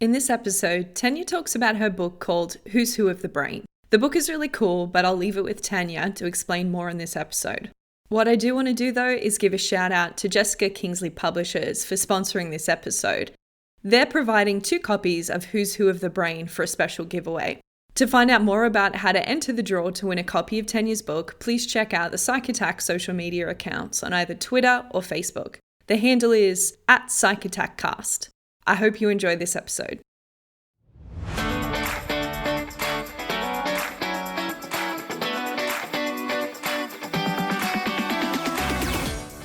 In this episode, Tanya talks about her book called Who's Who of the Brain. The book is really cool, but I'll leave it with Tanya to explain more in this episode. What I do want to do though is give a shout out to Jessica Kingsley Publishers for sponsoring this episode. They're providing 2 copies of Who's Who of the Brain for a special giveaway. To find out more about how to enter the draw to win a copy of Tanya's book, please check out the Cite social media accounts on either Twitter or Facebook. The handle is @PsychattackCast. I hope you enjoy this episode.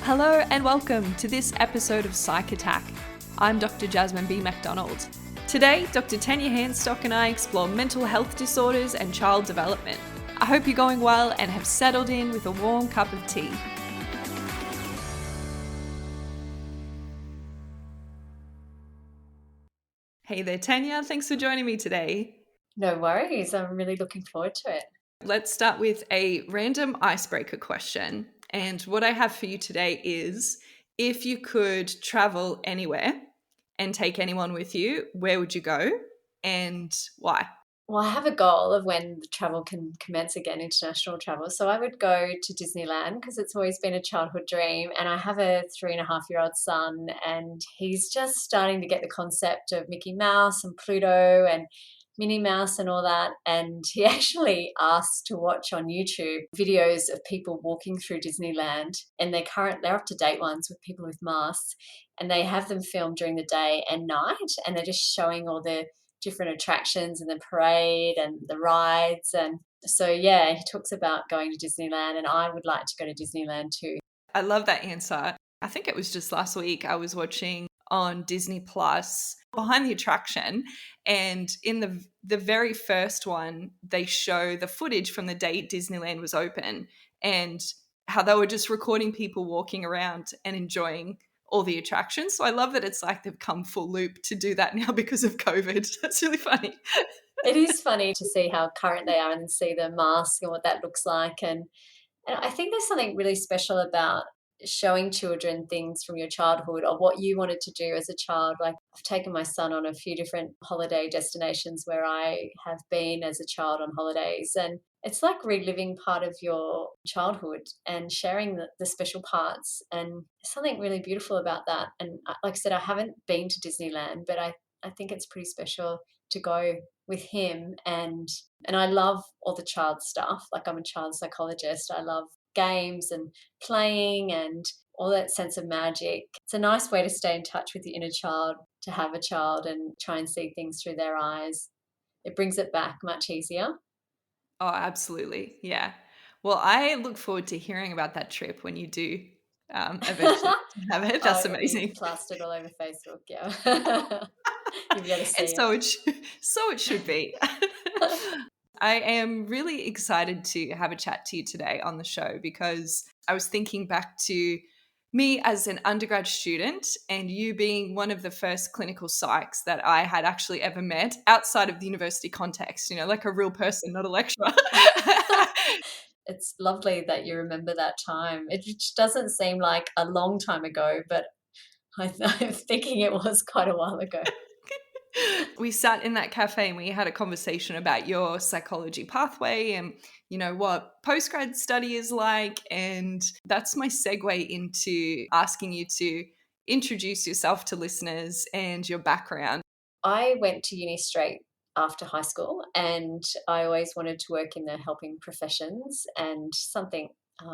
Hello and welcome to this episode of Psych Attack. I'm Dr. Jasmine B. MacDonald. Today, Dr. Tanya Hanstock and I explore mental health disorders and child development. I hope you're going well and have settled in with a warm cup of tea. Hey there, Tanya. Thanks for joining me today. No worries. I'm really looking forward to it. Let's start with a random icebreaker question. And what I have for you today is, if you could travel anywhere and take anyone with you, where would you go and why? Well, I have a goal of when the travel can commence again, international travel. So I would go to Disneyland because it's always been a childhood dream. And I have a 3.5-year-old son, and he's just starting to get the concept of Mickey Mouse and Pluto and Minnie Mouse and all that. And he actually asked to watch on YouTube videos of people walking through Disneyland, and they're up-to-date ones with people with masks, and they have them filmed during the day and night, and they're just showing all the different attractions and the parade and the rides. And so, yeah, he talks about going to Disneyland, and I would like to go to Disneyland too. I love that answer. I think it was just last week I was watching on Disney Plus Behind the Attraction, and in the very first one, they show the footage from the day Disneyland was open and how they were just recording people walking around and enjoying all the attractions. So I love that it's like they've come full loop to do that now because of COVID. That's really funny. It is funny to see how current they are and see the mask and what that looks like. And I think there's something really special about showing children things from your childhood or what you wanted to do as a child. Like, I've taken my son on a few different holiday destinations where I have been as a child on holidays, and it's like reliving part of your childhood and sharing the special parts, and there's something really beautiful about that. And like I said, I haven't been to Disneyland, but I think it's pretty special to go with him. And I love all the child stuff. Like, I'm a child psychologist. I love games and playing and all that sense of magic. It's a nice way to stay in touch with your inner child, to have a child and try and see things through their eyes. It brings it back much easier. Oh, absolutely. Yeah. Well, I look forward to hearing about that trip when you do eventually have it. That's It'll be amazing. plastered all over Facebook, yeah. You'll be able to And see so it should be. I am really excited to have a chat to you today on the show because I was thinking back to me as an undergrad student and you being one of the first clinical psychs that I had actually ever met outside of the university context, like a real person, not a lecturer. It's lovely that you remember that time. It just doesn't seem like a long time ago, but I'm thinking it was quite a while ago. We sat in that cafe and we had a conversation about your psychology pathway and what postgrad study is like, and that's my segue into asking you to introduce yourself to listeners and your background. I went to uni straight after high school, and I always wanted to work in the helping professions and something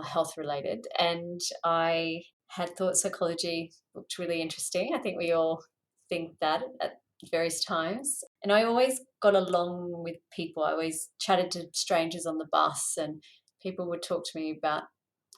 health related, and I had thought psychology looked really interesting. I think we all think that at various times. And I always got along with people. I always chatted to strangers on the bus, and people would talk to me about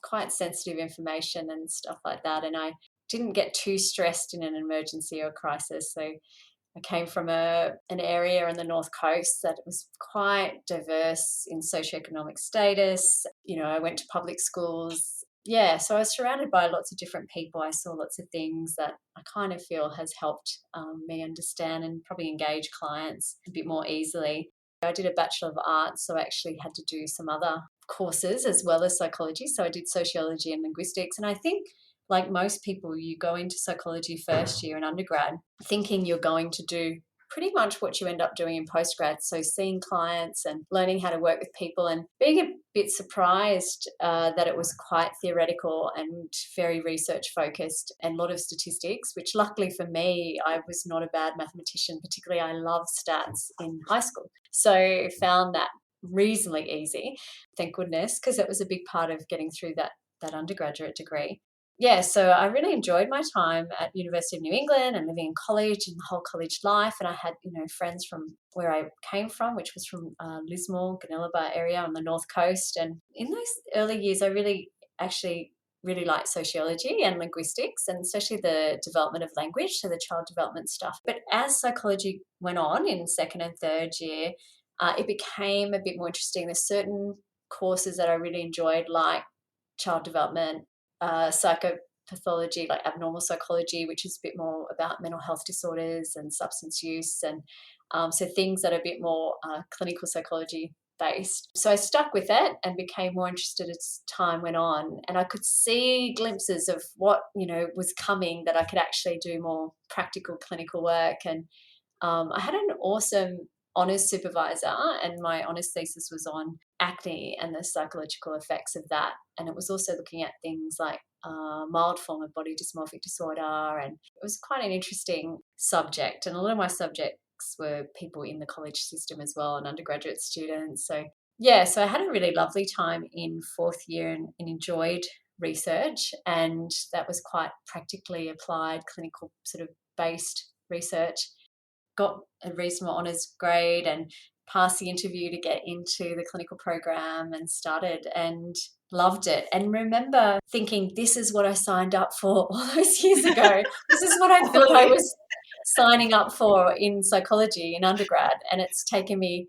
quite sensitive information and stuff like that. And I didn't get too stressed in an emergency or crisis. So I came from an area on the North Coast that was quite diverse in socioeconomic status. I went to public schools. Yeah, so I was surrounded by lots of different people. I saw lots of things that I kind of feel has helped me understand and probably engage clients a bit more easily. I did a Bachelor of Arts, so I actually had to do some other courses as well as psychology. So I did sociology and linguistics. And I think, like most people, you go into psychology first year in undergrad thinking you're going to do pretty much what you end up doing in postgrad. So seeing clients and learning how to work with people, and being a bit surprised that it was quite theoretical and very research focused and a lot of statistics, which luckily for me, I was not a bad mathematician. Particularly, I loved stats in high school. So found that reasonably easy, thank goodness, because it was a big part of getting through that undergraduate degree. Yeah, so I really enjoyed my time at University of New England and living in college and the whole college life. And I had, friends from where I came from, which was from Lismore, Gunnellabar area on the north coast. And in those early years, I actually really liked sociology and linguistics, and especially the development of language, so the child development stuff. But as psychology went on in second and third year, it became a bit more interesting. There's certain courses that I really enjoyed, like child development, psychopathology, like abnormal psychology, which is a bit more about mental health disorders and substance use, and so things that are a bit more clinical psychology based. So I stuck with it and became more interested as time went on, and I could see glimpses of what was coming, that I could actually do more practical clinical work. And I had an awesome honours supervisor, and my honours thesis was on acne and the psychological effects of that. And it was also looking at things like mild form of body dysmorphic disorder, and it was quite an interesting subject. And a lot of my subjects were people in the college system as well, and undergraduate students. So yeah, so I had a really lovely time in fourth year, and enjoyed research, and that was quite practically applied, clinical sort of based research. Got a reasonable honours grade and passed the interview to get into the clinical program, and started, and loved it. And remember thinking, this is what I signed up for all those years ago. This is what I thought I was signing up for in psychology in undergrad. And it's taken me,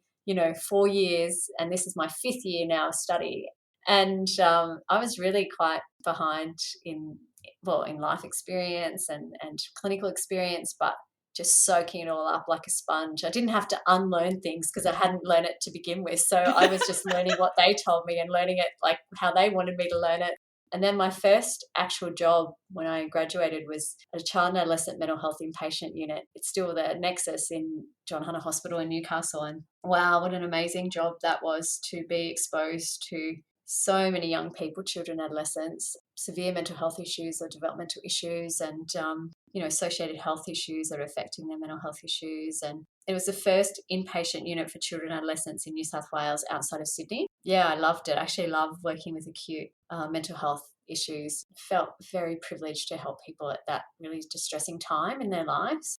4 years, and this is my fifth year now of study. And I was really quite behind in life experience and clinical experience, but just soaking it all up like a sponge. I didn't have to unlearn things because I hadn't learned it to begin with. So I was just learning what they told me and learning it like how they wanted me to learn it. And then my first actual job when I graduated was at a child and adolescent mental health inpatient unit. It's still the Nexus in John Hunter Hospital in Newcastle. And wow, what an amazing job that was, to be exposed to so many young people, children, adolescents, severe mental health issues or developmental issues, and associated health issues that are affecting their mental health issues. And it was the first inpatient unit for children and adolescents in New South Wales outside of Sydney. Yeah, I loved it. I actually love working with acute mental health issues. Felt very privileged to help people at that really distressing time in their lives,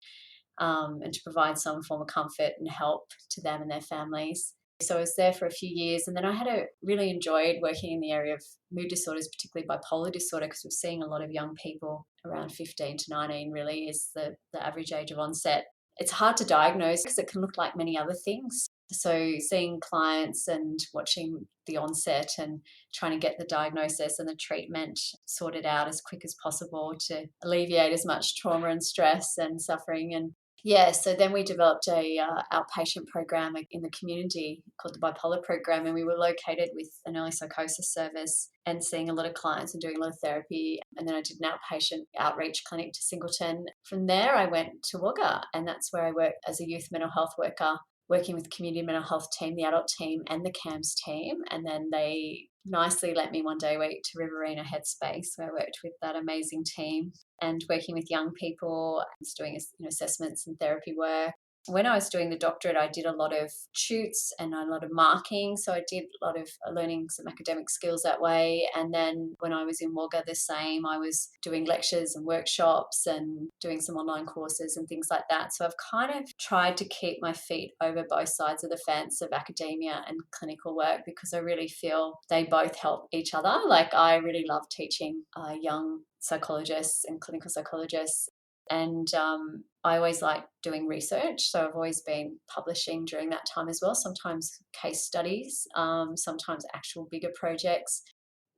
and to provide some form of comfort and help to them and their families. So I was there for a few years, and then I really enjoyed working in the area of mood disorders, particularly bipolar disorder, because we're seeing a lot of young people around 15 to 19 really is the average age of onset. It's hard to diagnose because it can look like many other things. So seeing clients and watching the onset and trying to get the diagnosis and the treatment sorted out as quick as possible to alleviate as much trauma and stress and suffering. And yeah, so then we developed a outpatient program in the community called the bipolar program, and we were located with an early psychosis service and seeing a lot of clients and doing a lot of therapy. And then I did an outpatient outreach clinic to Singleton. From there, I went to Wagga, and that's where I worked as a youth mental health worker, working with the community mental health team, the adult team, and the CAMS team. And then they nicely let me one day a week to Riverina Headspace, where I worked with that amazing team and working with young people, doing assessments and therapy work. When I was doing the doctorate, I did a lot of tutes and a lot of marking. So I did a lot of learning some academic skills that way. And then when I was in Wagga, the same, I was doing lectures and workshops and doing some online courses and things like that. So I've kind of tried to keep my feet over both sides of the fence of academia and clinical work, because I really feel they both help each other. Like I really love teaching young psychologists and clinical psychologists. And I always like doing research. So I've always been publishing during that time as well, sometimes case studies, sometimes actual bigger projects.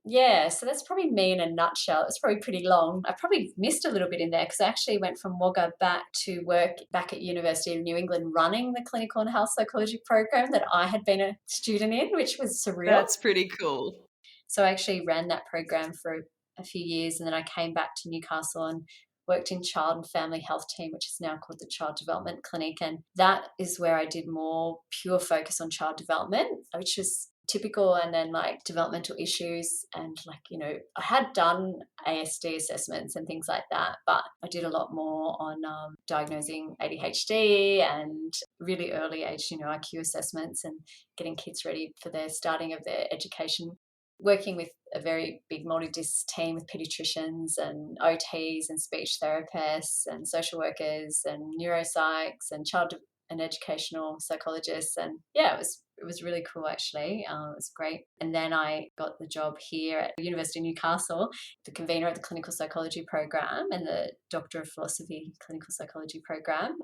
Yeah, so that's probably me in a nutshell. It's probably pretty long. I probably missed a little bit in there because I actually went from Wagga back to work back at University of New England running the clinical and health psychology program that I had been a student in, which was surreal. That's pretty cool. So I actually ran that program for a few years, and then I came back to Newcastle and worked in child and family health team, which is now called the Child Development Clinic. And that is where I did more pure focus on child development, which is typical, and then like developmental issues, and like, you know, I had done ASD assessments and things like that, but I did a lot more on diagnosing ADHD and really early age, you know, IQ assessments and getting kids ready for their starting of their education, working with a very big multidisc team with pediatricians and OTs and speech therapists and social workers and neuropsychs and child and educational psychologists. And yeah, it was really cool, actually. It was great. And then I got the job here at the University of Newcastle, the convener of the clinical psychology program and the Doctor of Philosophy clinical psychology program.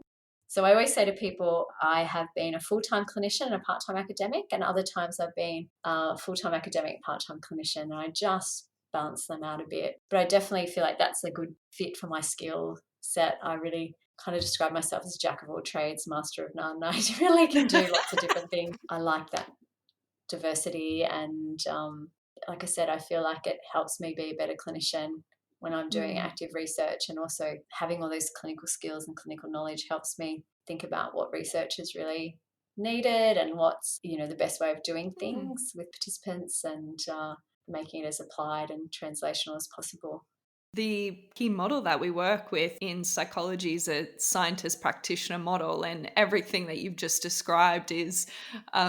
So I always say to people, I have been a full-time clinician and a part-time academic, and other times I've been a full-time academic, part-time clinician, and I just balance them out a bit. But I definitely feel like that's a good fit for my skill set. I really kind of describe myself as jack of all trades, master of none. I really can do lots of different things. I like that diversity, and like I said, I feel like it helps me be a better clinician when I'm doing active research, and also having all those clinical skills and clinical knowledge helps me think about what research is really needed and what's, you know, the best way of doing things with participants, and making it as applied and translational as possible. The key model that we work with in psychology is a scientist practitioner model, and everything that you've just described is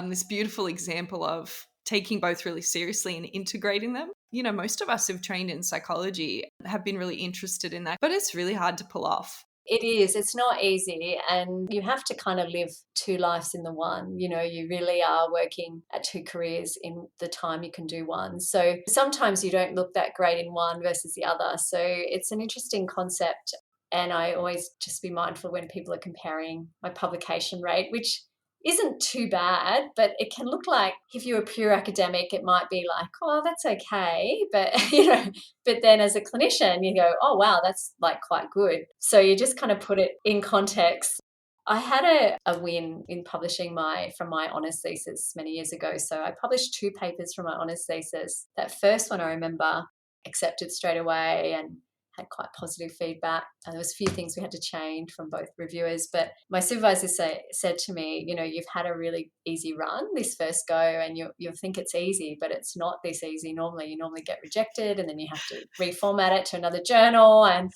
this beautiful example of taking both really seriously and integrating them. You know, most of us who've trained in psychology have been really interested in that, but it's really hard to pull off. It is. It's not easy. And you have to kind of live two lives in the one. You know, you really are working at two careers in the time you can do one. So sometimes you don't look that great in one versus the other. So it's an interesting concept. And I always just be mindful when people are comparing my publication rate, which isn't too bad, but it can look like, if you're a pure academic, it might be like, oh, that's okay. But, you know, but then as a clinician, you go, oh, wow, that's like quite good. So you just kind of put it in context. I had a win in publishing from my honours thesis many years ago. So I published 2 papers from my honours thesis. That first one I remember accepted straight away and had quite positive feedback. And there was a few things we had to change from both reviewers. But my supervisor said to me, you know, you've had a really easy run this first go, and you'll think it's easy, but it's not this easy normally. You normally get rejected, and then you have to reformat it to another journal, and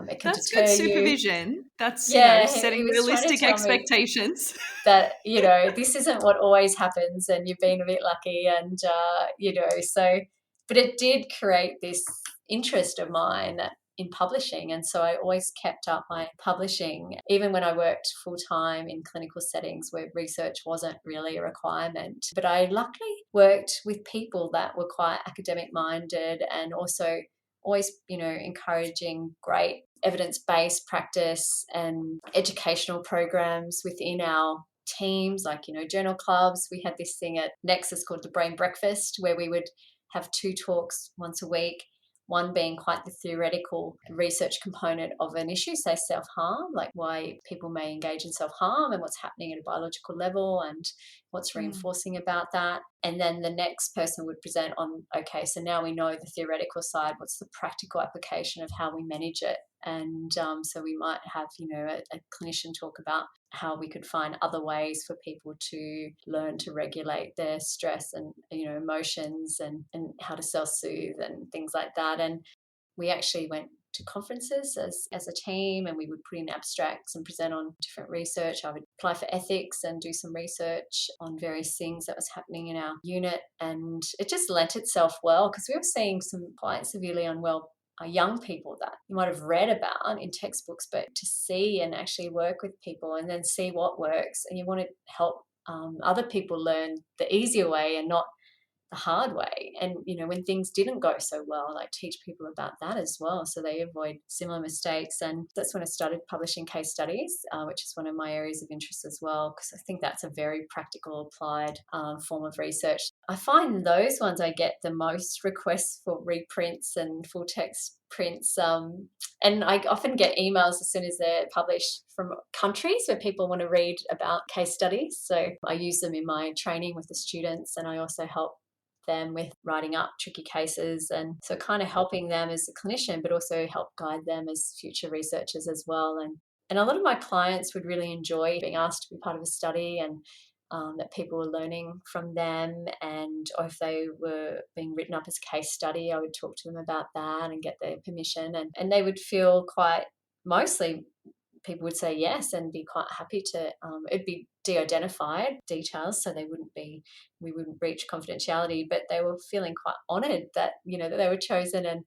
it can That's good deter you. supervision. That's, Yeah, he setting was trying to realistic tell me expectations. that, you know, this isn't what always happens, and you've been a bit lucky, and you know, so, but it did create this interest of mine in publishing, and so I always kept up my publishing even when I worked full-time in clinical settings where research wasn't really a requirement. But I luckily worked with people that were quite academic minded, and also always, you know, encouraging great evidence-based practice and educational programs within our teams, like, you know, journal clubs. We had this thing at Nexus called the Brain Breakfast, where we would have 2 talks once a week, one being quite the theoretical research component of an issue, say self-harm, like why people may engage in self-harm and what's happening at a biological level and what's reinforcing about that. And then the next person would present on, okay, so now we know the theoretical side, what's the practical application of how we manage it? And so we might have, you know, a clinician talk about how we could find other ways for people to learn to regulate their stress and, you know, emotions, and how to self-soothe and things like that. And we actually went to conferences as a team, and we would put in abstracts and present on different research. I would apply for ethics and do some research on various things that was happening in our unit. And it just lent itself well, because we were seeing some quite severely unwell young people that you might have read about in textbooks, but to see and actually work with people and then see what works, and you want to help other people learn the easier way and not the hard way. And, you know, when things didn't go so well, like teach people about that as well, so they avoid similar mistakes. And that's when I started publishing case studies, which is one of my areas of interest as well, because I think that's a very practical, applied form of research. I find those ones I get the most requests for reprints and full text prints. And I often get emails as soon as they're published from countries where people want to read about case studies. So I use them in my training with the students, and I also help them with writing up tricky cases. And so kind of helping them as a clinician, but also help guide them as future researchers as well. And a lot of my clients would really enjoy being asked to be part of a study, and that people were learning from them. And or if they were being written up as a case study, I would talk to them about that and get their permission. And they would feel quite, mostly people would say yes and be quite happy to, it'd be de-identified details, so we wouldn't breach confidentiality, but they were feeling quite honoured that, that they were chosen, and,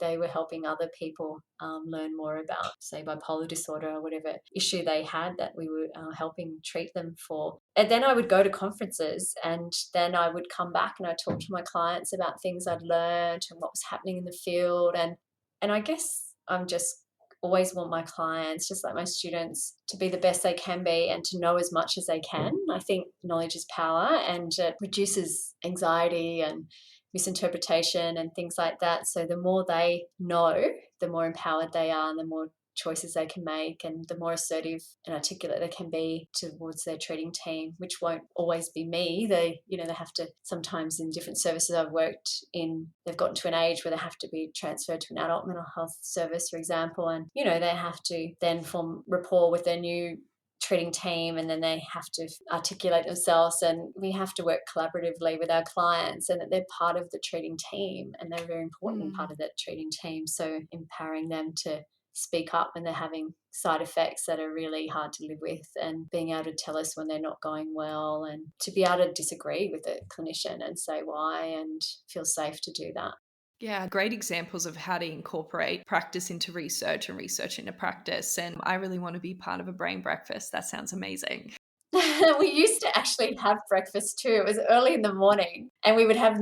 they were helping other people learn more about, say, bipolar disorder or whatever issue they had that we were helping treat them for. And then I would go to conferences, and then I would come back and I'd talk to my clients about things I'd learned and what was happening in the field. And I guess I'm just always want my clients, just like my students, to be the best they can be and to know as much as they can. I think knowledge is power, and it reduces anxiety and misinterpretation and things like that. So the more they know, the more empowered they are, and the more choices they can make, and the more assertive and articulate they can be towards their treating team, which won't always be me. They have to, sometimes in different services I've worked in, they've gotten to an age where they have to be transferred to an adult mental health service, for example, and they have to then form rapport with their new treating team, and then they have to articulate themselves, and we have to work collaboratively with our clients, and that they're part of the treating team, and they're a very important part of that treating team. So empowering them to speak up when they're having side effects that are really hard to live with, and being able to tell us when they're not going well, and to be able to disagree with a clinician and say why, and feel safe to do that. Yeah, great examples of how to incorporate practice into research and research into practice. And I really want to be part of a brain breakfast. That sounds amazing. We used to actually have breakfast too. It was early in the morning, and we would have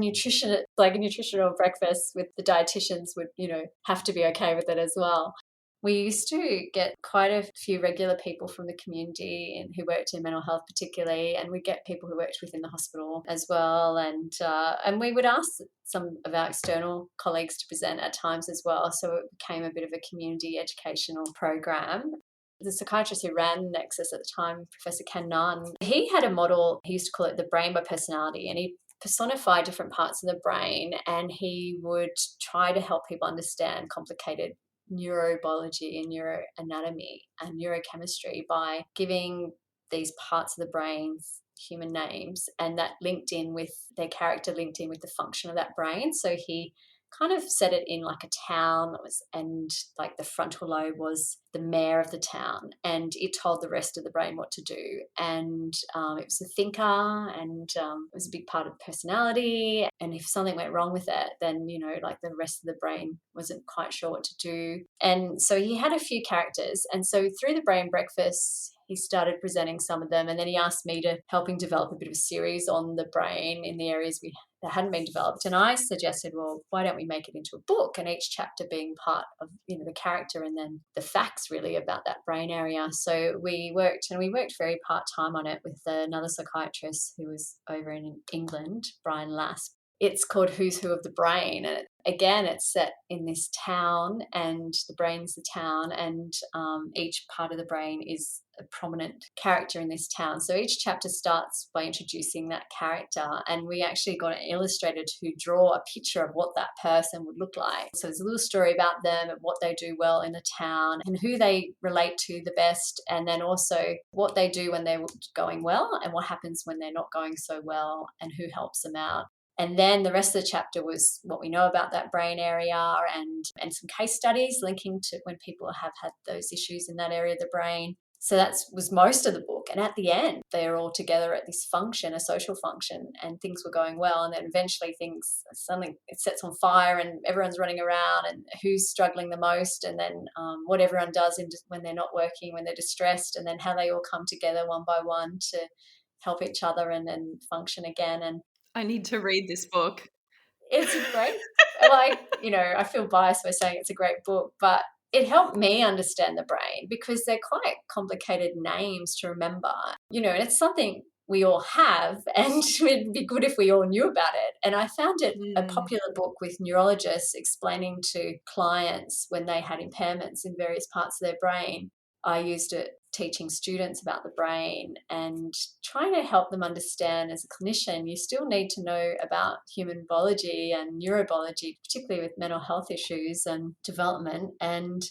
like a nutritional breakfast with the dietitians would, have to be okay with it as well. We used to get quite a few regular people from the community and who worked in mental health particularly, and we get people who worked within the hospital as well. And we would ask some of our external colleagues to present at times as well. So it became a bit of a community educational program. The psychiatrist who ran Nexus at the time, Professor Ken Nunn, he had a model, he used to call it the brain by personality, and he personified different parts of the brain, and he would try to help people understand complicated neurobiology and neuroanatomy and neurochemistry by giving these parts of the brain human names, and that linked in with their character, linked in with the function of that brain. So he kind of set it in like a town, and like the frontal lobe was the mayor of the town, and it told the rest of the brain what to do. And it was a thinker, and it was a big part of personality. And if something went wrong with it, then like the rest of the brain wasn't quite sure what to do. And so he had a few characters, and so through the brain breakfast he started presenting some of them, and then he asked me to help him develop a bit of a series on the brain in the areas that hadn't been developed. And I suggested, well, why don't we make it into a book, and each chapter being part of the character and then the facts really about that brain area. So we worked very part-time on it with another psychiatrist who was over in England, Brian Lasp. It's called Who's Who of the Brain, and again it's set in this town, and the brain's the town, and each part of the brain is a prominent character in this town. So each chapter starts by introducing that character, and we actually got an illustrator to draw a picture of what that person would look like. So there's a little story about them and what they do well in the town and who they relate to the best, and then also what they do when they're going well and what happens when they're not going so well and who helps them out. And then the rest of the chapter was what we know about that brain area, and some case studies linking to when people have had those issues in that area of the brain. So that was most of the book. And at the end, they're all together at this function, a social function, and things were going well. And then eventually suddenly it sets on fire and everyone's running around, and who's struggling the most, and then what everyone does when they're not working, when they're distressed, and then how they all come together one by one to help each other and then function again. And I need to read this book. it's a great, I feel biased by saying it's a great book, but it helped me understand the brain because they're quite complicated names to remember, and it's something we all have, and it'd be good if we all knew about it. And I found it a popular book with neurologists explaining to clients when they had impairments in various parts of their brain. I used it teaching students about the brain and trying to help them understand as a clinician, you still need to know about human biology and neurobiology, particularly with mental health issues and development. And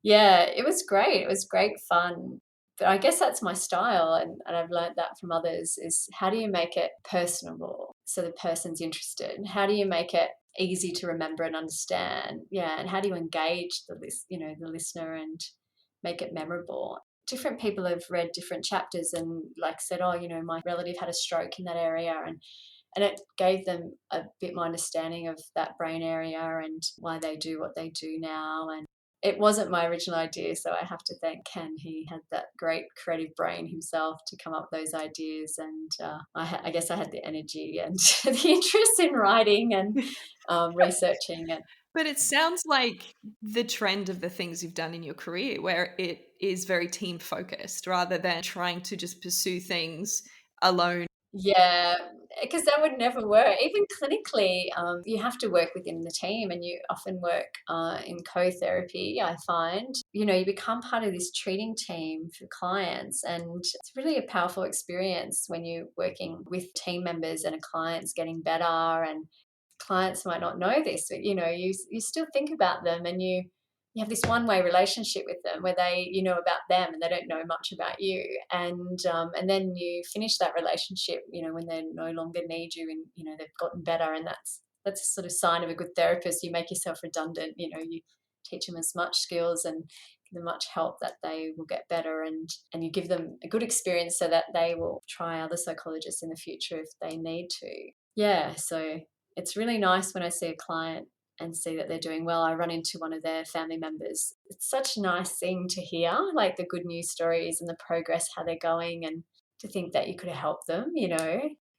yeah, it was great. It was great fun. But I guess that's my style, and I've learned that from others, is how do you make it personable so the person's interested? How do you make it easy to remember and understand? Yeah, and how do you engage the listener and make it memorable? Different people have read different chapters and like said, oh, my relative had a stroke in that area, and it gave them a bit more understanding of that brain area and why they do what they do now. And it wasn't my original idea, so I have to thank Ken. He had that great creative brain himself to come up with those ideas, and I guess I had the energy and the interest in writing and researching it. But it sounds like the trend of the things you've done in your career, where it is very team focused rather than trying to just pursue things alone. Yeah, because that would never work. Even clinically, you have to work within the team, and you often work in co-therapy. I find, you become part of this treating team for clients, and it's really a powerful experience when you're working with team members and a client's getting better. And clients might not know this, but you still think about them, and you have this one-way relationship with them where you know about them and they don't know much about you, and then you finish that relationship, when they no longer need you, and they've gotten better, and that's a sort of sign of a good therapist. You make yourself redundant, you teach them as much skills and give them much help that they will get better, and you give them a good experience so that they will try other psychologists in the future if they need to. Yeah, so it's really nice when I see a client and see that they're doing well. I run into one of their family members. It's such a nice thing to hear, like the good news stories and the progress, how they're going, and to think that you could have helped them.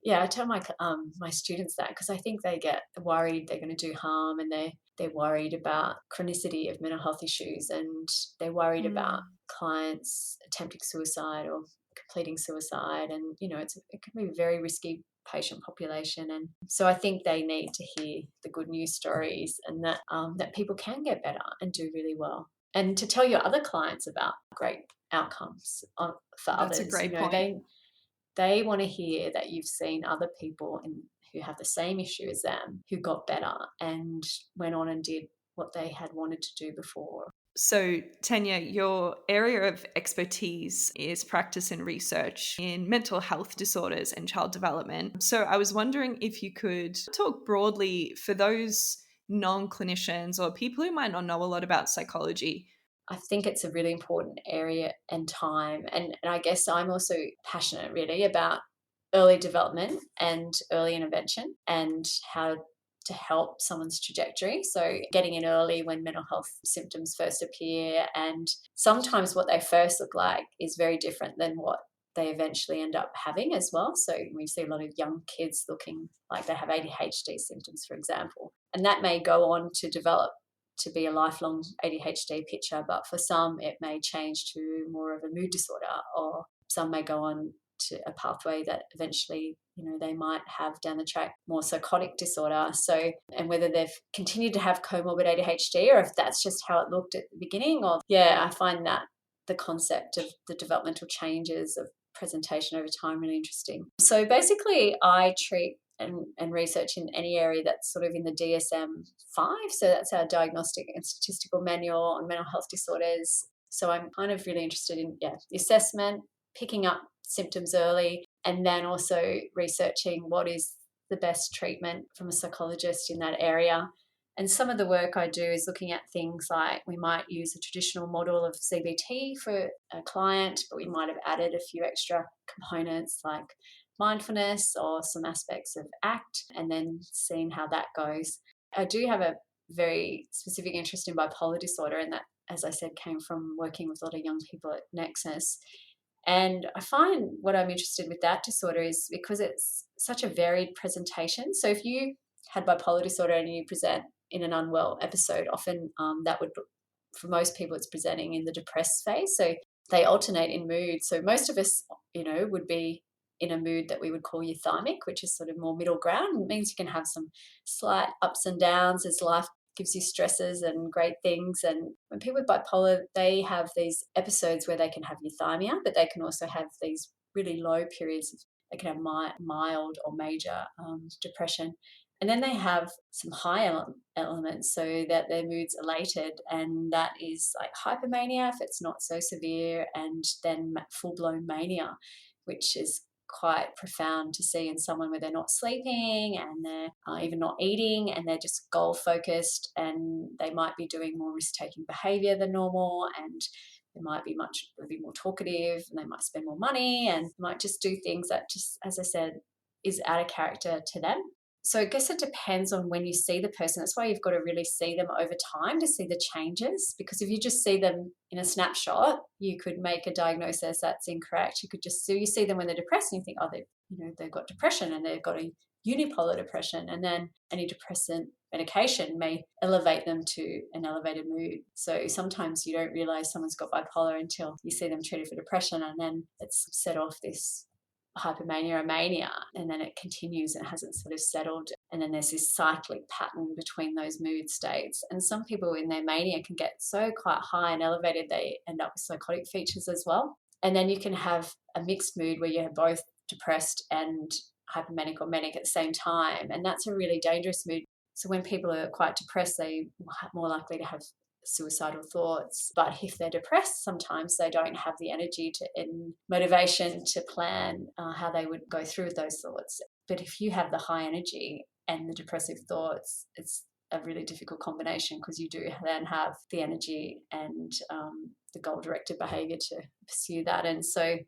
Yeah, I tell my students that because I think they get worried they're going to do harm, and they're worried about chronicity of mental health issues, and they're worried about Mm. clients attempting suicide or completing suicide, and it can be a very risky patient population. And so I think they need to hear the good news stories, and that people can get better and do really well, and to tell your other clients about great outcomes for That's a others. great point. They want to hear that you've seen other people who have the same issue as them who got better and went on and did what they had wanted to do before. So, Tanya, your area of expertise is practice and research in mental health disorders and child development. So, I was wondering if you could talk broadly for those non clinicians or people who might not know a lot about psychology. I think it's a really important area and time. And I guess I'm also passionate really about early development and early intervention and how to help someone's trajectory. So getting in early when mental health symptoms first appear, and sometimes what they first look like is very different than what they eventually end up having as well. So we see a lot of young kids looking like they have ADHD symptoms, for example, and that may go on to develop to be a lifelong ADHD picture, but for some it may change to more of a mood disorder, or some may go on to a pathway that eventually they might have down the track more psychotic disorder. So, and whether they've continued to have comorbid ADHD or if that's just how it looked at the beginning. Or I find that the concept of the developmental changes of presentation over time really interesting. So basically I treat and research in any area that's sort of in the DSM-5. So that's our Diagnostic and Statistical Manual on Mental Health Disorders. So I'm kind of really interested in the assessment, picking up symptoms early, and then also researching what is the best treatment from a psychologist in that area. And some of the work I do is looking at things like we might use a traditional model of CBT for a client, but we might have added a few extra components like mindfulness or some aspects of ACT, and then seeing how that goes. I do have a very specific interest in bipolar disorder, and that, as I said, came from working with a lot of young people at Nexus. And I find what I'm interested with that disorder is because it's such a varied presentation. So if you had bipolar disorder and you present in an unwell episode, often that would, for most people, it's presenting in the depressed phase. So they alternate in mood. So most of us, would be in a mood that we would call euthymic, which is sort of more middle ground. It means you can have some slight ups and downs as life gives you stresses and great things. And when people with bipolar, they have these episodes where they can have euthymia, but they can also have these really low periods. They can have mild or major depression. And then they have some high elements so that their mood's elated, and that is like hypomania if it's not so severe, and then full-blown mania, which is quite profound to see in someone where they're not sleeping and they're even not eating, and they're just goal focused, and they might be doing more risk-taking behavior than normal, and they might be more talkative, and they might spend more money, and might just do things that just, as I said, is out of character to them. So I guess it depends on when you see the person. That's why you've got to really see them over time to see the changes, because if you just see them in a snapshot, you could make a diagnosis that's incorrect. You could just you see them when they're depressed and you think, oh, they've got depression, and they've got a unipolar depression, and then antidepressant medication may elevate them to an elevated mood. So sometimes you don't realize someone's got bipolar until you see them treated for depression, and then it's set off this hypomania or mania, and then it continues and hasn't sort of settled, and then there's this cyclic pattern between those mood states. And some people in their mania can get so quite high and elevated they end up with psychotic features as well. And then you can have a mixed mood where you're both depressed and hypomanic or manic at the same time, and that's a really dangerous mood. So when people are quite depressed, they're more likely to have suicidal thoughts. But if they're depressed, sometimes they don't have the energy and motivation to plan how they would go through with those thoughts. But if you have the high energy and the depressive thoughts, it's a really difficult combination, because you do then have the energy and the goal-directed behavior to pursue that. And so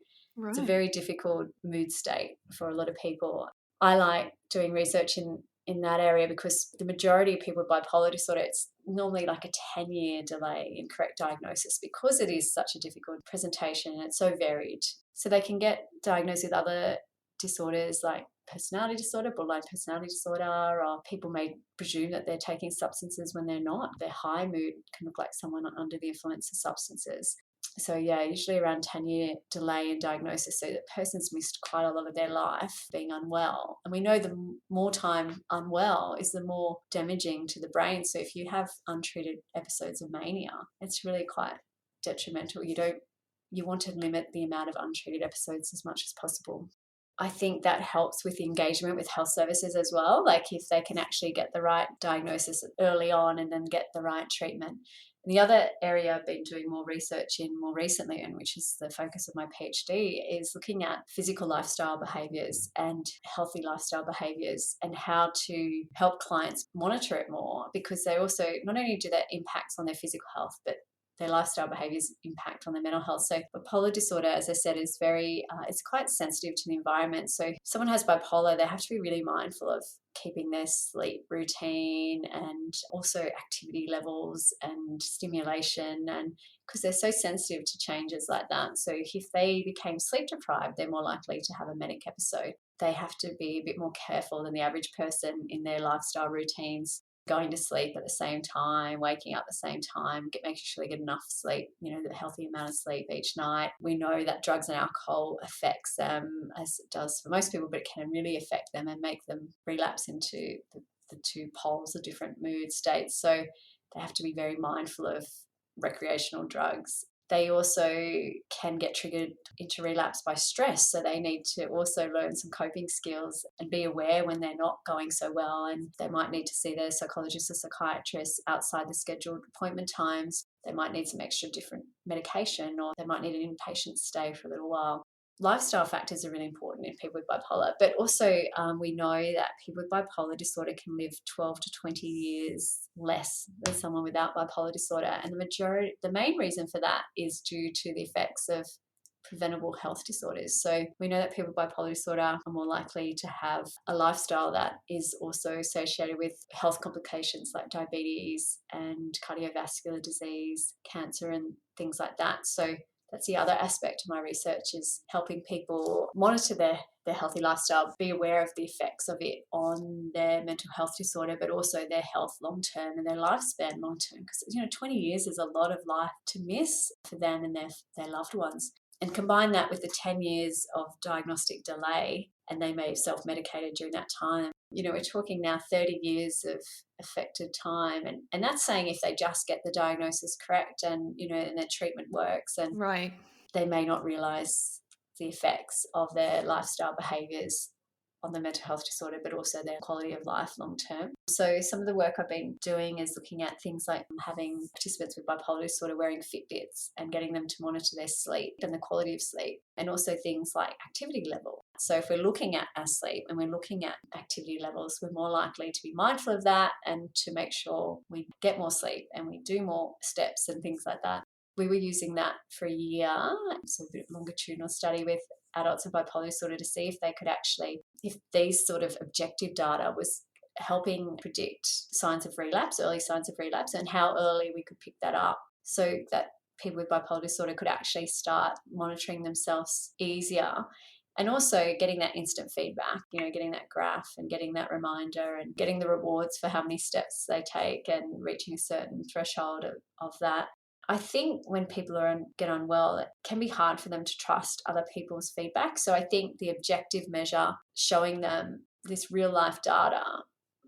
It's a very difficult mood state for a lot of people. I like doing research in that area because the majority of people with bipolar disorder, it's normally like a 10-year delay in correct diagnosis, because it is such a difficult presentation and it's so varied. So they can get diagnosed with other disorders like personality disorder, borderline personality disorder, or people may presume that they're taking substances when they're not. Their high mood can look like someone under the influence of substances. So yeah, usually around 10-year delay in diagnosis. So the person's missed quite a lot of their life being unwell. And we know the more time unwell is the more damaging to the brain. So if you have untreated episodes of mania, it's really quite detrimental. You want to limit the amount of untreated episodes as much as possible. I think that helps with engagement with health services as well. Like if they can actually get the right diagnosis early on and then get the right treatment. And the other area I've been doing more research in more recently, and which is the focus of my PhD, is looking at physical lifestyle behaviours and healthy lifestyle behaviours, and how to help clients monitor it more, because they also, not only do that impacts on their physical health, but their lifestyle behaviours impact on their mental health. So bipolar disorder, as I said, is it's quite sensitive to the environment. So if someone has bipolar, they have to be really mindful of keeping their sleep routine and also activity levels and stimulation, and because they're so sensitive to changes like that. So if they became sleep deprived, they're more likely to have a manic episode. They have to be a bit more careful than the average person in their lifestyle routines, going to sleep at the same time, waking up at the same time, making sure they get enough sleep, the healthy amount of sleep each night. We know that drugs and alcohol affects them, as it does for most people, but it can really affect them and make them relapse into the two poles of different mood states. So they have to be very mindful of recreational drugs. They also can get triggered into relapse by stress. So they need to also learn some coping skills and be aware when they're not going so well. And they might need to see their psychologist or psychiatrist outside the scheduled appointment times. They might need some extra different medication, or they might need an inpatient stay for a little while. Lifestyle factors are really important in people with bipolar, but also we know that people with bipolar disorder can live 12 to 20 years less than someone without bipolar disorder. And the main reason for that is due to the effects of preventable health disorders. So we know that people with bipolar disorder are more likely to have a lifestyle that is also associated with health complications like diabetes and cardiovascular disease, cancer, and things like that. So that's the other aspect of my research, is helping people monitor their healthy lifestyle, be aware of the effects of it on their mental health disorder, but also their health long-term and their lifespan long-term. Because, 20 years is a lot of life to miss for them and their loved ones. And combine that with the 10 years of diagnostic delay, and they may have self-medicated during that time. We're talking now 30 years of affected time. And that's saying if they just get the diagnosis correct and their treatment works, and Right. they may not realize the effects of their lifestyle behaviors on the mental health disorder, but also their quality of life long term. So some of the work I've been doing is looking at things like having participants with bipolar disorder wearing Fitbits and getting them to monitor their sleep and the quality of sleep, and also things like activity level. So if we're looking at our sleep and we're looking at activity levels, we're more likely to be mindful of that and to make sure we get more sleep and we do more steps and things like that. We were using that for a year, so a bit of longitudinal study with adults with bipolar disorder to see if they could actually, if these sort of objective data was helping predict signs of relapse, early signs of relapse, and how early we could pick that up so that people with bipolar disorder could actually start monitoring themselves easier. And also getting that instant feedback, getting that graph and getting that reminder and getting the rewards for how many steps they take and reaching a certain threshold of that. I think when people get unwell, it can be hard for them to trust other people's feedback. So I think the objective measure showing them this real life data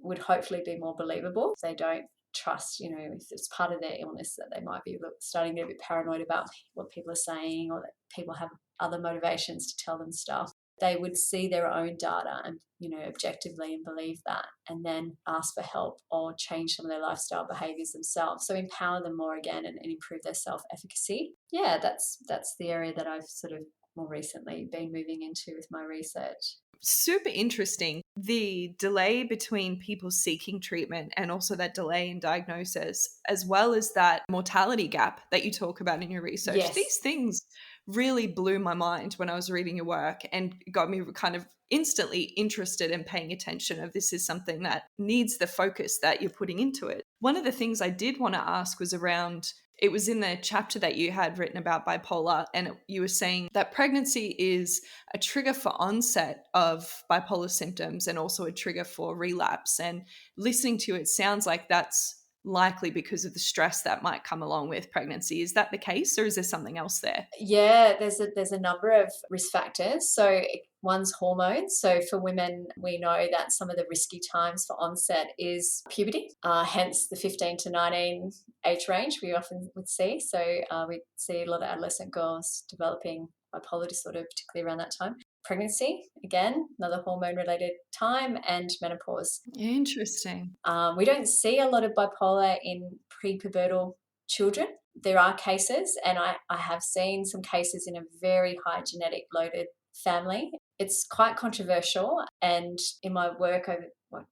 would hopefully be more believable. If they don't trust, if it's part of their illness, that they might be starting to get a bit paranoid about what people are saying, or that people have other motivations to tell them stuff. They would see their own data and, objectively and believe that, and then ask for help or change some of their lifestyle behaviors themselves. So empower them more again and improve their self-efficacy. Yeah, that's the area that I've sort of more recently been moving into with my research. Super interesting. The delay between people seeking treatment and also that delay in diagnosis, as well as that mortality gap that you talk about in your research. Yes. These things really blew my mind when I was reading your work and got me kind of instantly interested in paying attention of this is something that needs the focus that you're putting into it. One of the things I did want to ask was around, it was in the chapter that you had written about bipolar, and you were saying that pregnancy is a trigger for onset of bipolar symptoms and also a trigger for relapse. And listening to you, it sounds like that's likely because of the stress that might come along with pregnancy. Is that the case, or is there something else there? Yeah, there's a number of risk factors. So one's hormones. So for women, we know that some of the risky times for onset is puberty, hence the 15 to 19 age range we often would see. So we see a lot of adolescent girls developing bipolar disorder, particularly around that time. Pregnancy, again, another hormone-related time, and menopause. Interesting. We don't see a lot of bipolar in prepubertal children. There are cases, and I have seen some cases in a very high genetic loaded family. It's quite controversial, and in my work over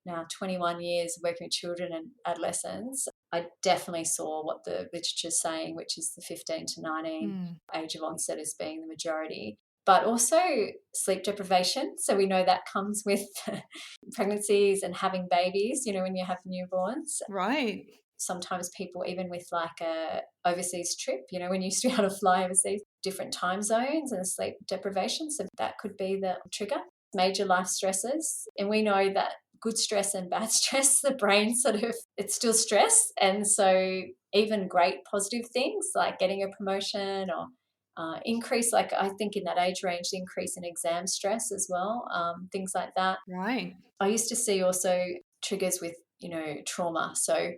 now 21 years working with children and adolescents, I definitely saw what the literature is saying, which is the 15 to 19 age of onset as being the majority. But also sleep deprivation. So we know that comes with pregnancies and having babies, when you have newborns. Right. Sometimes people, even with like a overseas trip, when you used to be able to fly overseas, different time zones and sleep deprivation. So that could be the trigger. Major life stresses. And we know that good stress and bad stress, the brain it's still stress. And so even great positive things like getting a promotion or increase, like I think in that age range, the increase in exam stress as well, things like that. Right. I used to see also triggers with, trauma, so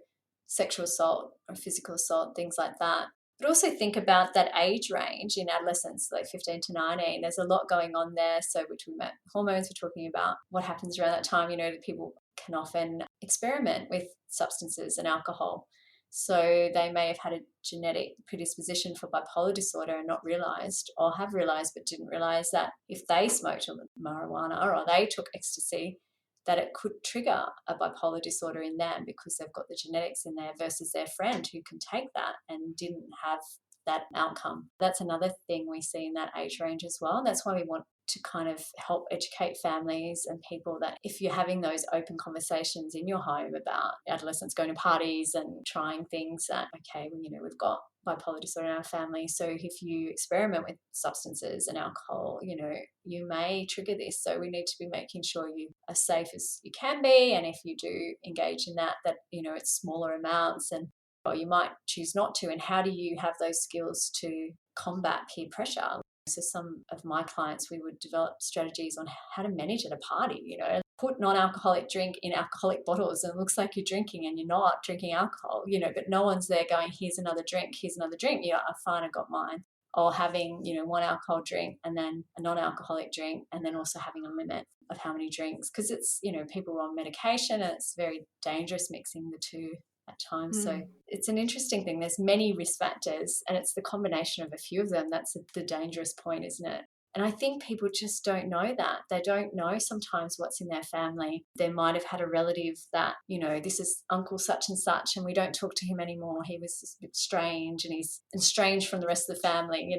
sexual assault or physical assault, things like that. But also think about that age range in adolescence, like 15 to 19. There's a lot going on there. So between hormones, we're talking about what happens around that time. That people can often experiment with substances and alcohol. So they may have had a genetic predisposition for bipolar disorder and not realised, or have realised but didn't realise that if they smoked marijuana or they took ecstasy, that it could trigger a bipolar disorder in them because they've got the genetics in there versus their friend who can take that and didn't have that outcome. That's another thing we see in that age range as well. And that's why we want to kind of help educate families and people that if you're having those open conversations in your home about adolescents going to parties and trying things that, okay, well, we've got bipolar disorder in our family. So if you experiment with substances and alcohol, you may trigger this. So we need to be making sure you are safe as you can be. And if you do engage in that, it's smaller amounts, and or you might choose not to. And how do you have those skills to combat peer pressure? So some of my clients, we would develop strategies on how to manage at a party, put non-alcoholic drink in alcoholic bottles and it looks like you're drinking and you're not drinking alcohol, but no one's there going, here's another drink. Yeah, fine, I got mine. Or having, one alcohol drink and then a non-alcoholic drink, and then also having a limit of how many drinks, because it's, people are on medication and it's very dangerous mixing the two at times. So it's an interesting thing. There's many risk factors and it's the combination of a few of them that's the dangerous point, isn't it? And I think people just don't know that. They don't know sometimes what's in their family. They might have had a relative that, this is uncle such and such and we don't talk to him anymore. He was a bit strange and he's estranged from the rest of the family,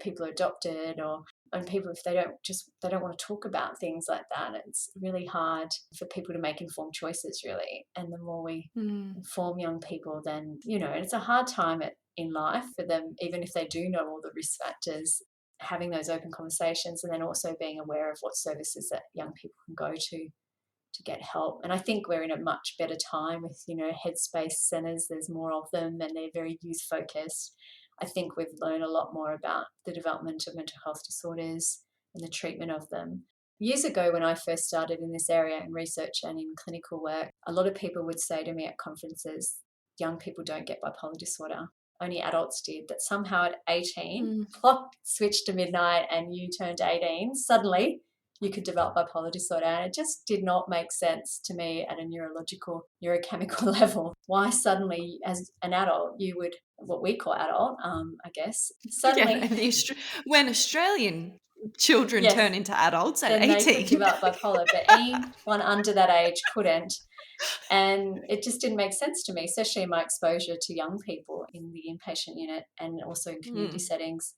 people are adopted, and people, if they don't want to talk about things like that, it's really hard for people to make informed choices, really. And the more we inform young people, then, and it's a hard time in life for them, even if they do know all the risk factors, having those open conversations, and then also being aware of what services that young people can go to get help. And I think we're in a much better time with, headspace centres. There's more of them and they're very youth focused. I think we've learned a lot more about the development of mental health disorders and the treatment of them. Years ago, when I first started in this area in research and in clinical work, a lot of people would say to me at conferences, young people don't get bipolar disorder. Only adults did. That somehow at 18, clock switched to midnight and you turned 18, suddenly you could develop bipolar disorder. And it just did not make sense to me at a neurochemical level. Why suddenly, as an adult, you would, what we call adult, I guess, suddenly. Yeah, when Australian children turn into adults at then 18. They could develop bipolar, but anyone under that age couldn't. And it just didn't make sense to me, especially in my exposure to young people in the inpatient unit and also in community settings.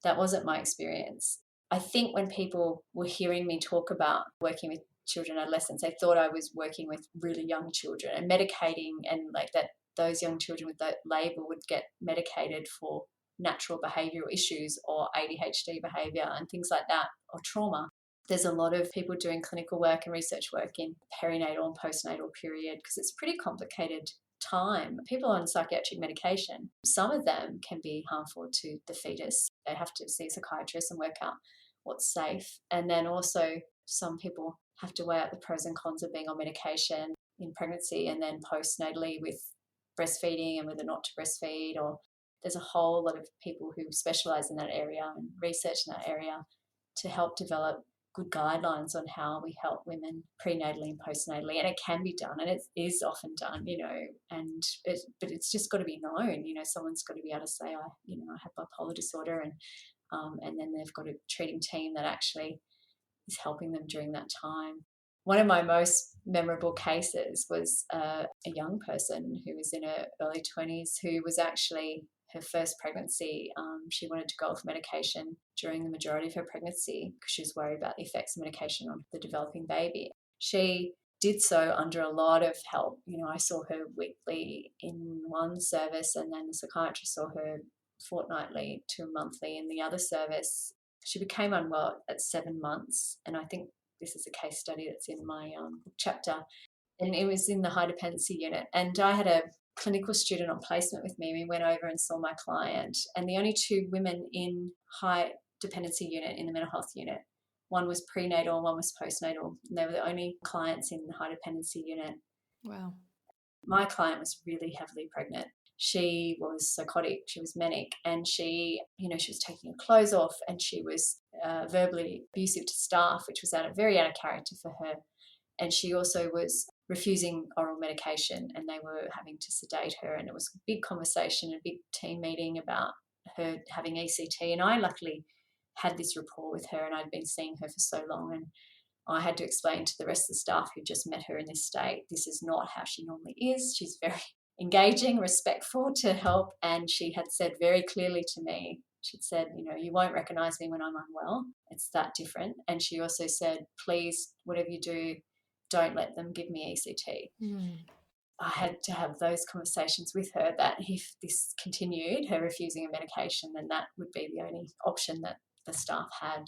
That wasn't my experience. I think when people were hearing me talk about working with children and adolescents, they thought I was working with really young children and medicating, and like that those young children with that label would get medicated for natural behavioural issues or ADHD behaviour and things like that, or trauma. There's a lot of people doing clinical work and research work in perinatal and postnatal period, because it's a pretty complicated time. People on psychiatric medication, some of them can be harmful to the fetus. They have to see a psychiatrist and work out what's safe. And then also some people have to weigh out the pros and cons of being on medication in pregnancy and then postnatally with breastfeeding and whether not to breastfeed. Or there's a whole lot of people who specialise in that area and research in that area to help develop good guidelines on how we help women prenatally and postnatally. And it can be done, and it is often done, but it's just got to be known. Someone's got to be able to say, I have bipolar disorder, and then they've got a treating team that actually is helping them during that time. One of my most memorable cases was a young person who was in her early 20s who was actually her first pregnancy. She wanted to go off medication during the majority of her pregnancy because she was worried about the effects of medication on the developing baby. She did so under a lot of help. I saw her weekly in one service, and then the psychiatrist saw her fortnightly to monthly in the other service. She became unwell at 7 months, and I think this is a case study that's in my chapter, and it was in the high dependency unit. And I had a clinical student on placement with me. We went over and saw my client, and the only two women in high dependency unit in the mental health unit, one was prenatal and one was postnatal, and they were the only clients in the high dependency unit. Wow. My client was really heavily pregnant. She was psychotic, she was manic, and she was taking her clothes off, and she was verbally abusive to staff, which was very out of character for her. And she also was refusing oral medication, and they were having to sedate her. And it was a big conversation, a big team meeting about her having ECT. And I luckily had this rapport with her, and I'd been seeing her for so long. And I had to explain to the rest of the staff who just met her in this state, this is not how she normally is. She's very engaging, respectful to help. And she had said very clearly to me, she'd said, you won't recognise me when I'm unwell. It's that different. And she also said, please, whatever you do, don't let them give me ECT. I had to have those conversations with her that if this continued, her refusing a medication, then that would be the only option that the staff had.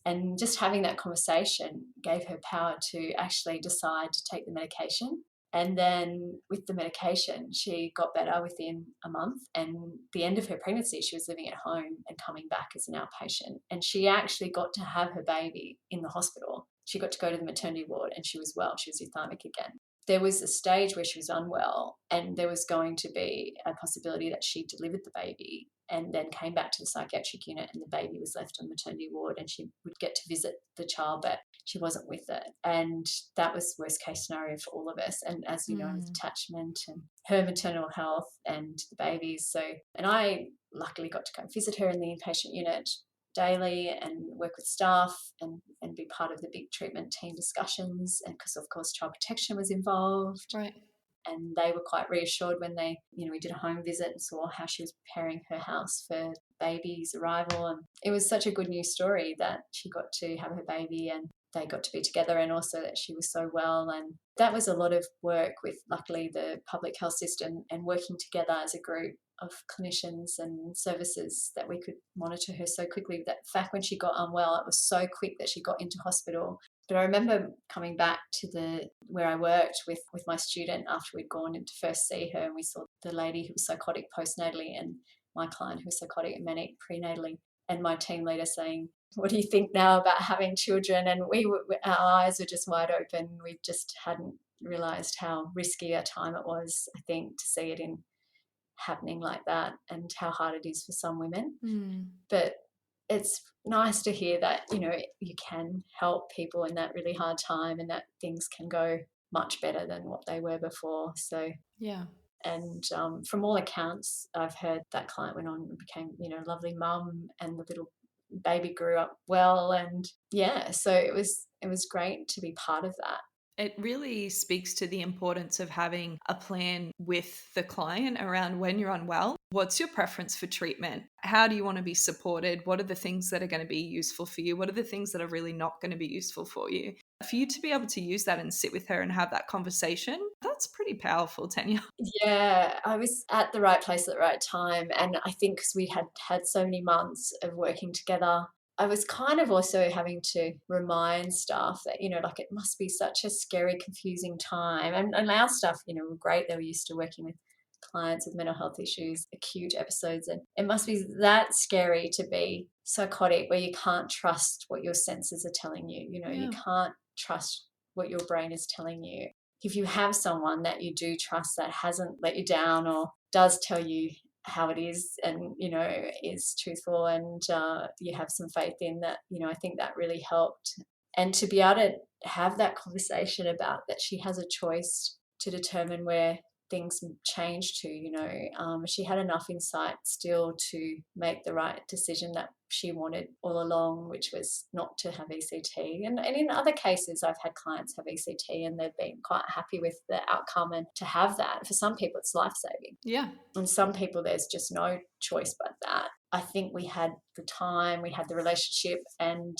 And just having that conversation gave her power to actually decide to take the medication. And then with the medication, she got better within a month. And the end of her pregnancy, she was living at home and coming back as an outpatient. And she actually got to have her baby in the hospital. she got to go to the maternity ward and she was well. She was euthymic again. There was a stage where she was unwell and there was going to be a possibility that she delivered the baby and then came back to the psychiatric unit and the baby was left on the maternity ward and she would get to visit the child, but she wasn't with it. And that was worst case scenario for all of us. And as you know, with attachment and her maternal health and the babies. So, and I luckily got to go visit her in the inpatient unit daily and work with staff and be part of the big treatment team discussions, and because of course child protection was involved, right, and they were quite reassured when they, we did a home visit and saw how she was preparing her house for baby's arrival. And it was such a good news story that she got to have her baby and they got to be together, and also that she was so well. And that was a lot of work with, luckily, the public health system and working together as a group of clinicians and services that we could monitor her so quickly. That fact, when she got unwell, it was so quick that she got into hospital. But I remember coming back to where I worked with my student after we'd gone in to first see her, and we saw the lady who was psychotic postnatally and my client who was psychotic and manic prenatally, and my team leader saying, "What do you think now about having children?" And our eyes were just wide open. We just hadn't realised how risky a time it was, I think, to see it happening like that, and how hard it is for some women. But it's nice to hear that, you can help people in that really hard time and that things can go much better than what they were before. So, yeah. and from all accounts, I've heard that client went on and became, a lovely mum, and the little baby grew up well. And yeah, so it was great to be part of that. It really speaks to the importance of having a plan with the client around when you're unwell. What's your preference for treatment? How do you want to be supported? What are the things that are going to be useful for you? What are the things that are really not going to be useful for you? For you to be able to use that and sit with her and have that conversation, that's pretty powerful, Tanya. Yeah, I was at the right place at the right time. And I think because we had so many months of working together, I was kind of also having to remind staff that, like, it must be such a scary, confusing time. And our staff, were great. They were used to working with clients with mental health issues, acute episodes. And it must be that scary to be psychotic where you can't trust what your senses are telling you. You can't trust what your brain is telling you. If you have someone that you do trust that hasn't let you down or does tell you how it is and, is truthful, and you have some faith in that, I think that really helped. And to be able to have that conversation about that she has a choice to determine where things change to, she had enough insight still to make the right decision that she wanted all along, which was not to have ECT. And in other cases, I've had clients have ECT and they've been quite happy with the outcome. And to have that, for some people, it's life-saving. Yeah. And some people, there's just no choice but that. I think we had the time, we had the relationship, and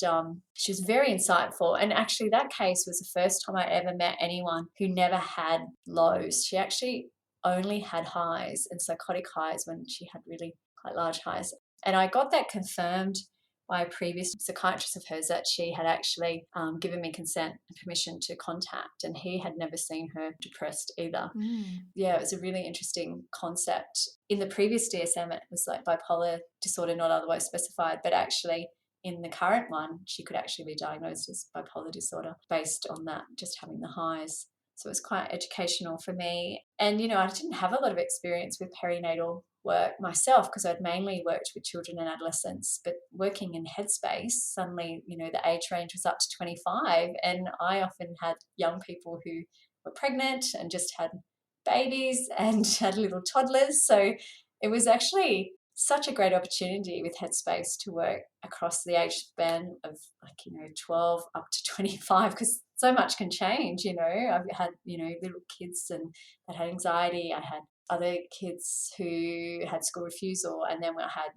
she was very insightful. And actually, that case was the first time I ever met anyone who never had lows. She actually only had highs, and psychotic highs when she had really quite large highs. And I got that confirmed by a previous psychiatrist of hers that she had actually given me consent and permission to contact, and he had never seen her depressed either. Yeah, it was a really interesting concept. In the previous DSM, it was like bipolar disorder not otherwise specified, but actually in the current one, she could actually be diagnosed as bipolar disorder based on that, just having the highs. So it was quite educational for me. And, I didn't have a lot of experience with perinatal work myself because I'd mainly worked with children and adolescents, but working in Headspace, suddenly, the age range was up to 25. And I often had young people who were pregnant and just had babies and had little toddlers. So it was actually such a great opportunity with Headspace to work across the age span of 12 up to 25, because so much can change. I've had, little kids and that had anxiety. I had other kids who had school refusal, and then I had,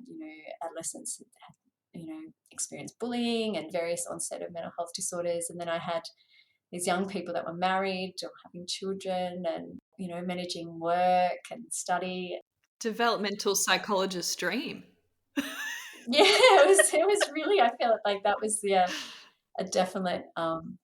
adolescents that had, experienced bullying and various onset of mental health disorders. And then I had these young people that were married or having children and, managing work and study. Developmental psychologist dream. Yeah, it was really, I feel like that was a definite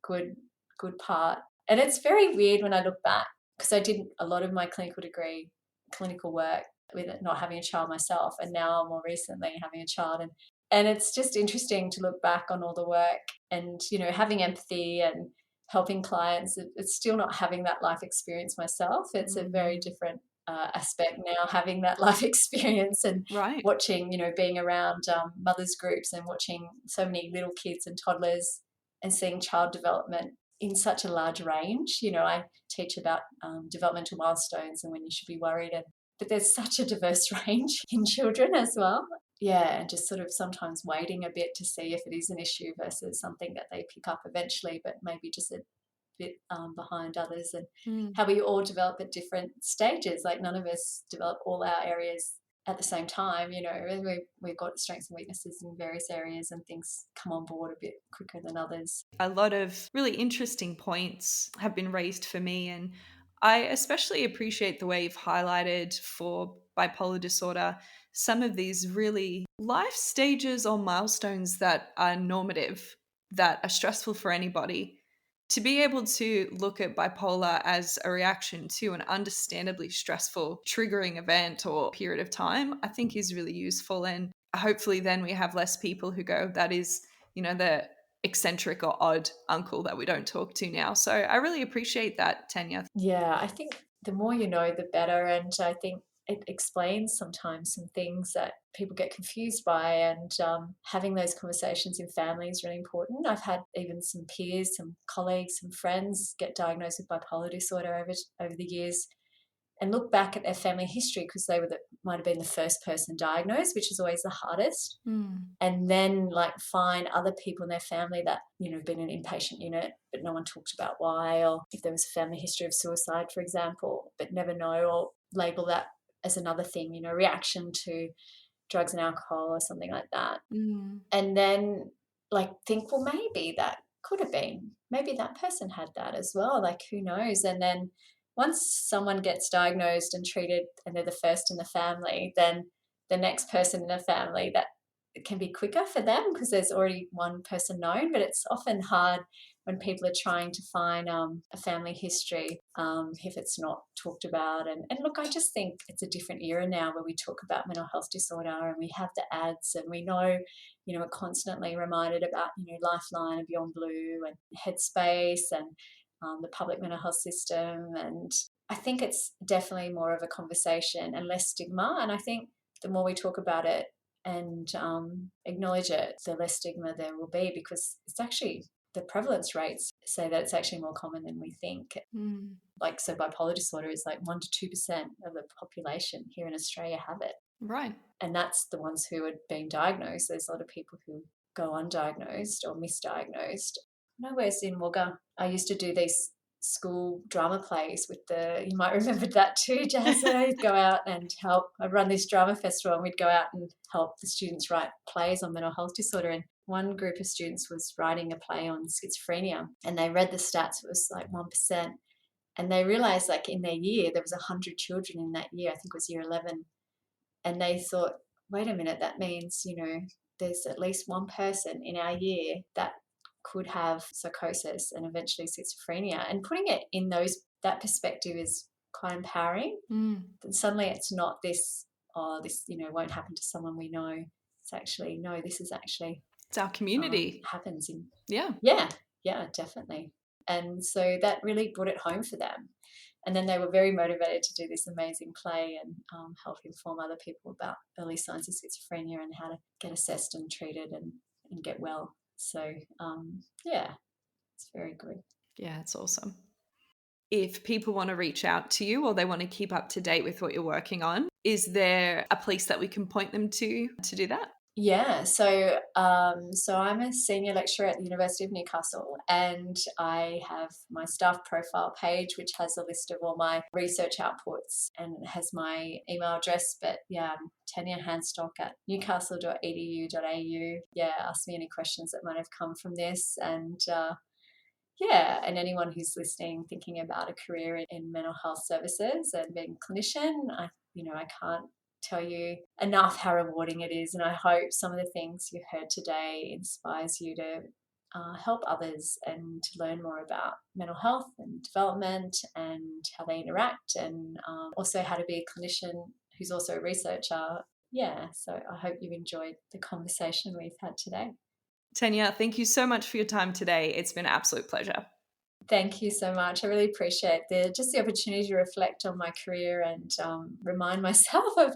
good part. And it's very weird when I look back, because I did a lot of my clinical work with it, not having a child myself, and now more recently having a child. And And it's just interesting to look back on all the work and, having empathy and helping clients. It's still not having that life experience myself. It's a very Mm. different aspect now, having that life experience and Right. watching, being around mothers groups and watching so many little kids and toddlers and seeing child development in such a large range. I teach about developmental milestones and when you should be worried, but there's such a diverse range in children as well. Yeah, and just sort of sometimes waiting a bit to see if it is an issue versus something that they pick up eventually, but maybe just a bit behind others, and Mm. how we all develop at different stages. Like none of us develop all our areas at the same time. We've got strengths and weaknesses in various areas, and things come on board a bit quicker than others. A lot of really interesting points have been raised for me, and I especially appreciate the way you've highlighted for bipolar disorder some of these really life stages or milestones that are normative, that are stressful for anybody. To be able to look at bipolar as a reaction to an understandably stressful triggering event or period of time, I think is really useful. And hopefully, then we have less people who go, that is, the eccentric or odd uncle that we don't talk to now. So I really appreciate that, Tanya. Yeah, I think the more you know, the better. And I think it explains sometimes some things that people get confused by. And having those conversations in family is really important. I've had even some peers, some colleagues, some friends get diagnosed with bipolar disorder over the years and look back at their family history because they might have been the first person diagnosed, which is always the hardest, Mm. and then like find other people in their family that have been in an inpatient unit but no one talked about why, or if there was a family history of suicide, for example, but never know, or label that as another thing, reaction to drugs and alcohol or something like that. Mm. And then like think, well, maybe that could have been, maybe that person had that as well, like who knows. And then once someone gets diagnosed and treated and they're the first in the family, then the next person in the family, that it can be quicker for them because there's already one person known. But it's often hard when people are trying to find a family history if it's not talked about. And look, I just think it's a different era now where we talk about mental health disorder and we have the ads and we know, we're constantly reminded about, Lifeline and Beyond Blue and Headspace and the public mental health system. And I think it's definitely more of a conversation and less stigma. And I think the more we talk about it and acknowledge it, the less stigma there will be, because it's actually, the prevalence rates say that it's actually more common than we think. Mm. Like, so bipolar disorder is like 1% to 2% of the population here in Australia have it. Right. And that's the ones who are being diagnosed. There's a lot of people who go undiagnosed or misdiagnosed. Nowhere's in Wagga. I used to do these school drama plays with you might remember that too, Jazz. I'd go out and help. I'd run this drama festival and we'd go out and help the students write plays on mental health disorder. And one group of students was writing a play on schizophrenia and they read the stats. It was like 1%. And they realized, like, in their year, there was 100 children in that year. I think it was year 11. And they thought, wait a minute, that means, there's at least one person in our year that could have psychosis and eventually schizophrenia. And putting it in that perspective is quite empowering. Mm. Then suddenly it's not this, oh, this, won't happen to someone we know. It's actually, no, this is actually It's our community. happens in, Yeah. yeah, definitely. And so that really brought it home for them. And then they were very motivated to do this amazing play and help inform other people about early signs of schizophrenia and how to get assessed and treated and get well. So, yeah, it's very good. Yeah, it's awesome. If people want to reach out to you or they want to keep up to date with what you're working on, is there a place that we can point them to do that? Yeah, so I'm a senior lecturer at the University of Newcastle, and I have my staff profile page, which has a list of all my research outputs, and it has my email address. But yeah, I'm Tanya Hanstock at newcastle.edu.au. Yeah, ask me any questions that might have come from this, and yeah, and anyone who's listening, thinking about a career in mental health services and being a clinician, I can't tell you enough how rewarding it is. And I hope some of the things you've heard today inspires you to help others and to learn more about mental health and development and how they interact, and also how to be a clinician who's also a researcher. Yeah, so I hope you've enjoyed the conversation we've had today. Tanya, thank you so much for your time today. It's been an absolute pleasure. Thank you so much. I really appreciate the opportunity to reflect on my career and remind myself of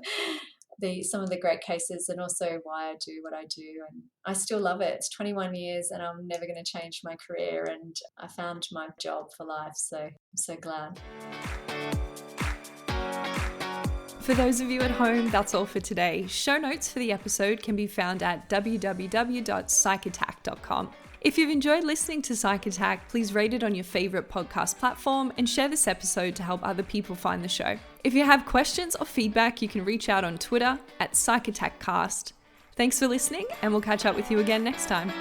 some of the great cases and also why I do what I do. And I still love it. It's 21 years and I'm never going to change my career. And I found my job for life. So I'm so glad. For those of you at home, that's all for today. Show notes for the episode can be found at www.psychattack.com. If you've enjoyed listening to Psych Attack, please rate it on your favorite podcast platform and share this episode to help other people find the show. If you have questions or feedback, you can reach out on Twitter at PsychAttackCast. Thanks for listening, and we'll catch up with you again next time.